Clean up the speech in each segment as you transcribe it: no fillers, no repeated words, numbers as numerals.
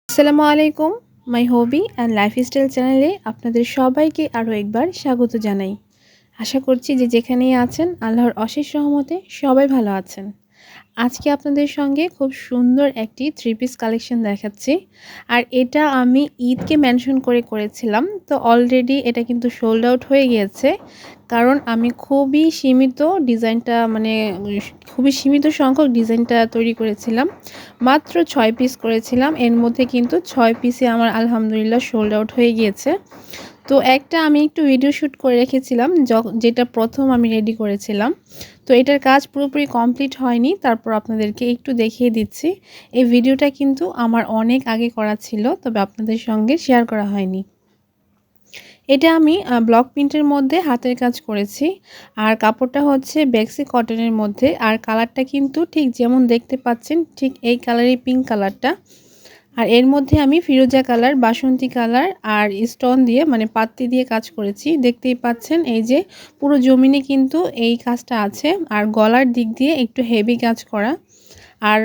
আসসালামু আলাইকুম। মাই হবি and lifestyle চ্যানেলে আপনাদের সবাইকে আরও একবার স্বাগত জানাই। আশা করছি যে যেখানেই আছেন আল্লাহর অশেষ রহমতে সবাই ভালো আছেন। আজকে আপনাদের সঙ্গে খুব সুন্দর একটি থ্রি পিস কালেকশন দেখাচ্ছি। আর এটা আমি ঈদকে মেনশন করে করেছিলাম। তো অলরেডি এটা কিন্তু সোল্ড আউট হয়ে গিয়েছে। কারণ আমি খুবই সীমিত ডিজাইনটা খুবই সীমিত সংখ্যক ডিজাইনটা তৈরি করেছিলাম। মাত্র ৬ পিস করেছিলাম। এর মধ্যে কিন্তু ৬ পিসই আমার আলহামদুলিল্লাহ সোল্ড আউট হয়ে গিয়েছে। তো একটা আমি একটু ভিডিও শ্যুট করে রেখেছিলাম যেটা প্রথম আমি রেডি করেছিলাম। তো এটার কাজ পুরোপুরি কমপ্লিট হয়নি, তারপর আপনাদেরকে একটু দেখিয়ে দিচ্ছি। এই ভিডিওটা কিন্তু আমার অনেক আগে করা ছিল, তবে আপনাদের সঙ্গে শেয়ার করা হয়নি। এটা আমি ব্লক প্রিন্টের মধ্যে হাতের কাজ করেছি। আর কাপড়টা হচ্ছে বেক্সি কটনের মধ্যে। আর কালারটা কিন্তু ঠিক যেমন দেখতে পাচ্ছেন ঠিক এই কালারই, পিঙ্ক কালারটা। আর এর মধ্যে আমি ফিরোজা কালার, বাসন্তী কালার আর স্টোন দিয়ে পাত্তি দিয়ে কাজ করেছি। দেখতেই পাচ্ছেন এই যে পুরো জমিনে কিন্তু এই কাজটা আছে। আর গলার দিক দিয়ে একটু হেভি কাজ করা। আর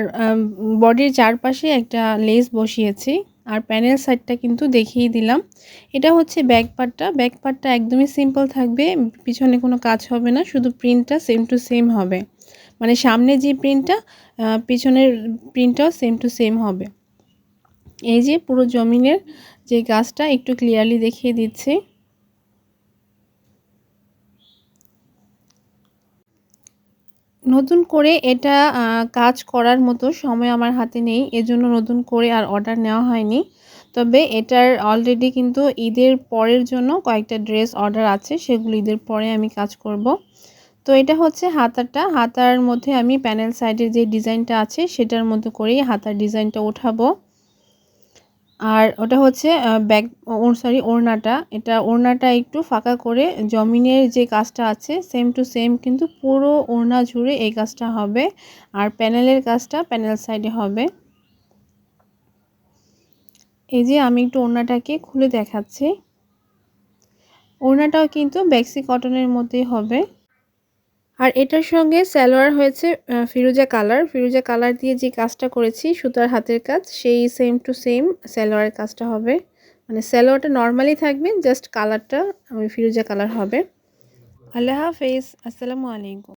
বডির চারপাশে একটা লেস বসিয়েছি। আর প্যানেল সাইডটা কিন্তু দেখিয়ে দিলাম। এটা হচ্ছে ব্যাক পার্টটা একদমই সিম্পল থাকবে, পিছনে কোনো কাজ হবে না, শুধু প্রিন্টটা সেম টু সেম হবে। সামনে যে প্রিন্টটা, পিছনের প্রিন্টটাও সেম টু সেম হবে। এই যে পুরো জমিনের যে গাছটা একটু ক্লিয়ারলি দেখিয়ে দিচ্ছি। নতুন করে এটা কাজ করার মতো সময় আমার হাতে নেই, এজন্য নতুন করে আর অর্ডার নেওয়া হয়নি। তবে এটার অলরেডি কিন্তু ঈদের পরের জন্য কয়েকটা ড্রেস অর্ডার আছে, সেগুলো ঈদের পরে আমি কাজ করব। তো এটা হচ্ছে হাতার মধ্যে আমি প্যানেল সাইডের যে ডিজাইনটা আছে সেটার মতো করেই হাতার ডিজাইনটা ওঠাবো। আর ওটা হচ্ছে ওড়নাটা। ওড়নাটা একটু ফাঁকা করে জমিনের যে কাজটা আছে সেম টু সেম কিন্তু পুরো ওড়না জুড়ে এই কাজটা হবে। আর প্যানেলের কাজটা প্যানেল সাইডে হবে। এই যে আমি একটু ওড়নাটাকে খুলে দেখাচ্ছি। ওড়নাটাও কিন্তু বেক্সি কটনের মধ্যেই হবে। আর এটার সঙ্গে সালোয়ার হয়েছে ফিরোজা কালার দিয়ে যে কাজটা করেছি, সুতার হাতের কাজ, সেই সেম টু সেম সালোয়ারের কাজটা হবে। সালোয়ারটা নর্মালি থাকবে, জাস্ট কালারটা ফিরোজা কালার হবে। আল্লাহ হাফেজ। আসসালামু আলাইকুম।